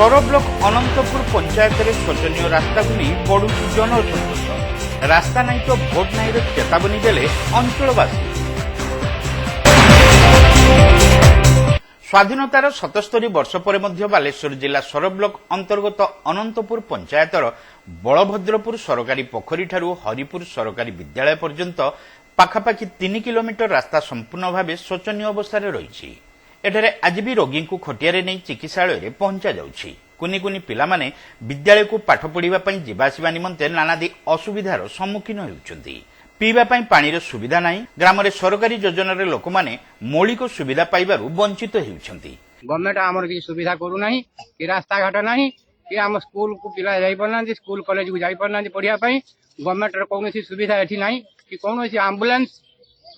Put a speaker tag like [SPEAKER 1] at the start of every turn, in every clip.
[SPEAKER 1] सौर ब्लॉक अनंतपुर पंचायत में शोचनीय रास्ता को नहीं बढ़ुची जन असंतोष। रास्ता नहीं तो भोट नहीं चेतावनी देले अंचलवासी। स्वाधीनतार 77 वर्ष पर बालेश्वर जिला सौर ब्लॉक अंतर्गत अनंतपुर पंचायतर बलभद्रपुर सरकारी पोखरी ठारू हरिपुर सरकारी विद्यालय पर्यंत पाखापाखि 3 किलोमीटर रास्ता संपूर्ण भाव शोचनीय अवस्था रही। एठारे आज भी रोगी को खटियारे नहीं चिकित्सालय पहुंचा जाउछि। कुनी कुनी पिलामाने विद्यालय को पाठ पढ़िबा पई जीवासीबा निमंते नानादी असुविधार सम्मुखीन हेउछन्ति। पीवा पई पानीर सुविधा नहीं। ग्राम सरकारी योजनार लोक माने मौलिक सुविधा पाइबारु वंचित हेउछन्ति।
[SPEAKER 2] गवर्नमेंट आमर किसी सुविधा करू नहीं कि रास्ता घाट नहीं कि आम स्कूल को पिला जाई पारना स्कूल कॉलेज को जाई पारना पढ़िया पई गवर्नमेंट रो कोनोसी सुविधा एठी नहीं कि कोनोसी एम्बुलेंस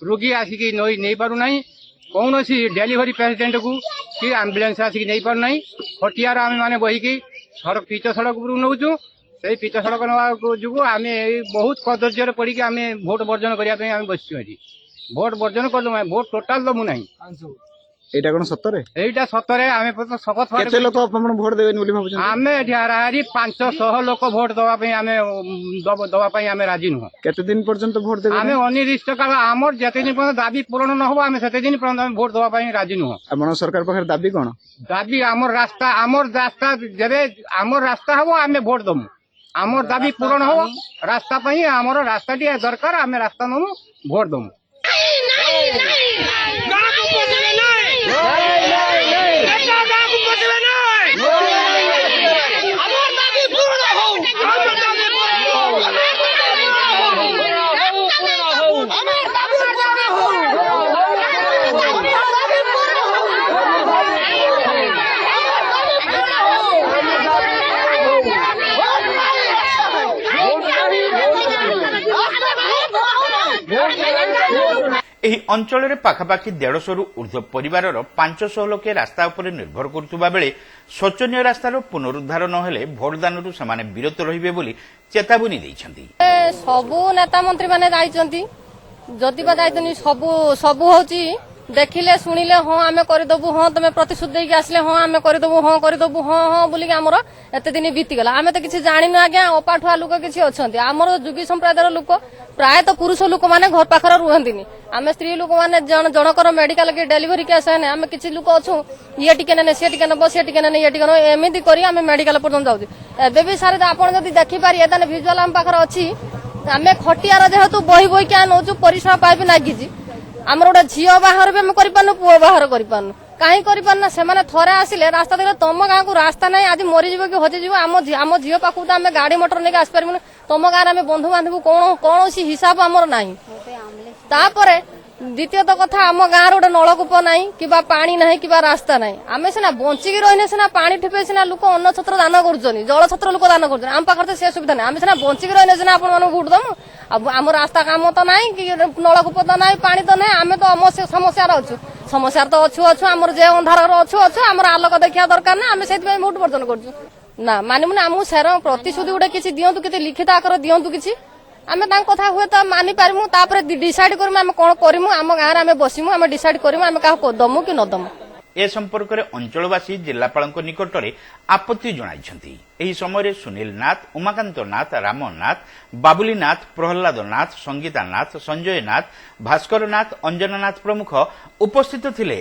[SPEAKER 2] रोगी आसिकी नहीं पारु नहीं कौनसी डेलीवरी पेसेंट को कि एम्बुलेंस आसिक नहीं पार नहीं खटियार आम मैंने बहिकी सड़क पिच सड़क उपरू नौचु से पिच सड़क ना जो आम बहुत कदर्य पड़ी आम भोट बर्जन करने बसचु भोट बर्जन कर भोट टोटाल दमु ना
[SPEAKER 3] एटा कोन सतरे
[SPEAKER 2] एटा सतरे आमे शपथ
[SPEAKER 3] केते लोक अपन वोट देबे बोली भाबुछन
[SPEAKER 2] आमे हाराहारी 500 लोक वोट दवा पई आमे दवा पई आमे राजी नुह।
[SPEAKER 3] केते दिन पर्यंत वोट देबे
[SPEAKER 2] आमे अनिर्दिष्ट काल हमर जते दिन पर्यंत दाबी पूर्ण न हो आमे सेते दिन पर्यंत आमे वोट दवा पई राजी नुह।
[SPEAKER 3] अपन सरकार पाखर दाबी कोन
[SPEAKER 2] दाबी हमर रास्ता जेबे हमर रास्ता हो आमे वोट दमु हमर दाबी पूर्ण हो रास्ता पई हमर रास्ता टी दरकार आमे रास्ता नमु वोट दमु।
[SPEAKER 1] ଏହି ଅଞ୍ଚଳରେ ପାଖାପାଖି 150 ରୁ ଊର୍ଦ୍ଧ୍ବ ପରିବାରର 500 ଲୋକେ ରାସ୍ତା ଉପରେ ନିର୍ଭର କରୁଥିବା ବେଳେ ଶୋଚନୀୟ ରାସ୍ତାର ପୁନରୁଦ୍ଧାର ନ ହେଲେ ଭୋଟଦାନରୁ ସେମାନେ ବିରତ ରହିବେ ବୋଲି ଚେତାବନୀ ଦେଇଛନ୍ତି।
[SPEAKER 4] ସବୁ ନେତା ମନ୍ତ୍ରୀ ମାନେ ଯାଇଛନ୍ତି ଯଦି ବା ଯାଇଛନ୍ତି ସବୁ ହଉଛି ଦେଖିଲେ ଶୁଣିଲେ ହଁ ଆମେ କରିଦେବୁ ହଁ ତମେ ପ୍ରତିଶୋଧ ଦେଇକି ଆସିଲେ ହଁ ଆମେ କରିଦେବୁ ହଁ ବୋଲିକି ଆମର ଏତେ ଦିନ ବିତିଗଲା। ଆମେ ତ କିଛି ଜାଣିନୁ ଆଜ୍ଞା ଅପାଠୁଆ ଲୋକ କିଛି ଅଛନ୍ତି ଆମର ଯୁଗୀ ସମ୍ପ୍ରଦାୟର ଲୋକ ପ୍ରାୟତଃ ପୁରୁଷ ଲୋକମାନେ ଘର ପାଖରେ ରୁହନ୍ତିନି। ଆମେ ସ୍ତ୍ରୀ ଲୋକମାନେ ଜଣକର ମେଡିକାଲ କି ଡେଲିଭରି କେସ୍ ହେନେ ଆମେ କିଛି ଲୋକ ଅଛୁ ଇଏ ଟିକେ ନେନେ ସିଏ ଟିକେ ନେବ ସିଏ ଟିକେ ନେନେ ଇଏ ଟିକେ ନେବ ଏମିତି କରି ଆମେ ମେଡିକାଲ ପର୍ଯ୍ୟନ୍ତ ଯାଉଛୁ। ଏବେ ବି ସାର୍ ଆପଣ ଯଦି ଦେଖିପାରିବେ ତାହେଲେ ଭିଜୁଆଲ ଆମ ପାଖରେ ଅଛି ଆମେ ଖଟିଆର ଯେହେତୁ ବହି ନଉଛୁ ପରିଶ୍ରା ପାଇପ୍ ଲାଗିଛି ଆମର ଗୋଟେ ଝିଅ ବାହାର ବି ଆମେ କରିପାରୁନୁ ପୁଅ ବାହାର କରିପାରୁନୁ କାହିଁ କରିପାରୁନା ସେମାନେ ଥରେ ଆସିଲେ ରାସ୍ତା ଦେଖିଲେ ତମ ଗାଁକୁ ରାସ୍ତା ନାହିଁ ଆଜି ମରିଯିବ କି ହଜିଯିବ ଆମ ଝିଅ ପାଖକୁ ତ ଆମେ ଗାଡି ମଟର ନେଇକି ଆସିପାରିବୁନି ତମ ଗାଁରେ ଆମେ ବନ୍ଧୁ ବାନ୍ଧବ କୌଣସି ହିସାବ ଆମର ନାହିଁ। ତାପରେ ଦ୍ୱିତୀୟତ କଥା ଆମ ଗାଁରେ ଗୋଟେ ନଳକୂପ ନାହିଁ କିମ୍ବା ପାଣି ନାହିଁ କିମ୍ବା ରାସ୍ତା ନାହିଁ ଆମେ ସିନା ବଞ୍ଚିକି ରହିଲେ ସିନା ପାଣି ଠିପେ ସିନା ଲୋକ ଅନ୍ନ ଛତ୍ର ଦାନ କରୁଛନ୍ତି ଜଳ ଛତ୍ର ଲୋକ ଦାନ କରୁଛନ୍ତି ଆମ ପାଖରେ ତ ସେ ସୁବିଧା ନାହିଁ ଆମେ ସିନା ବଞ୍ଚିକି ରହିଲେ ସିନା ଆପଣମାନଙ୍କୁ ଭୋଟ ଦମୁ ଆମ ରାସ୍ତା କାମ ତ ନାହିଁ କି ନଳକୂପ ତ ନାହିଁ ପାଣି ତ ନାହିଁ ଆମେ ତ ସମସ୍ୟାର ଅଛୁ ସମସ୍ୟାର ତ ଅଛୁ ଆମର ଯେ ଅନ୍ଧାରର ଅଛୁ ଆମର ଆଲୋକ ଦେଖିବା ଦରକାର ନା ଆମେ ସେଥିପାଇଁ ଭୋଟ ବର୍ଜନ କରୁଛୁ ନା ମାନିବୁନି ଆମକୁ ସେର ପ୍ରତିଶ୍ରୁତି ଗୋଟେ କିଛି ଦିଅନ୍ତୁ କିଛି ଲିଖିତ ଆକାର ଦିଅନ୍ତୁ କିଛି ଆମେ ତାଙ୍କ କଥା ହୁଏତ ମାନି ପାରିମୁ ତାପରେ ଡିସାଇଡ କରିମୁ ଆମେ କଣ କରିମୁ ଆମ ଗାଁରେ ଆମେ ବସିମୁ ଆମେ ଡିସାଇଡ କରିମୁ ଆମେ କାହାକୁ ଦମୁ କି ନ ଦମୁ।
[SPEAKER 1] ए संपर्क में अंचलवासी जिलापाल निकट में आपत्ति जणाइछन्ति। एही समय सुनील नाथ, उमाकांत नाथ, राम नाथ, बाबुली नाथ, प्रहलाद नाथ, संगीता नाथ, संजय नाथ, भास्कर नाथ, अंजना नाथ प्रमुख उपस्थित थिले।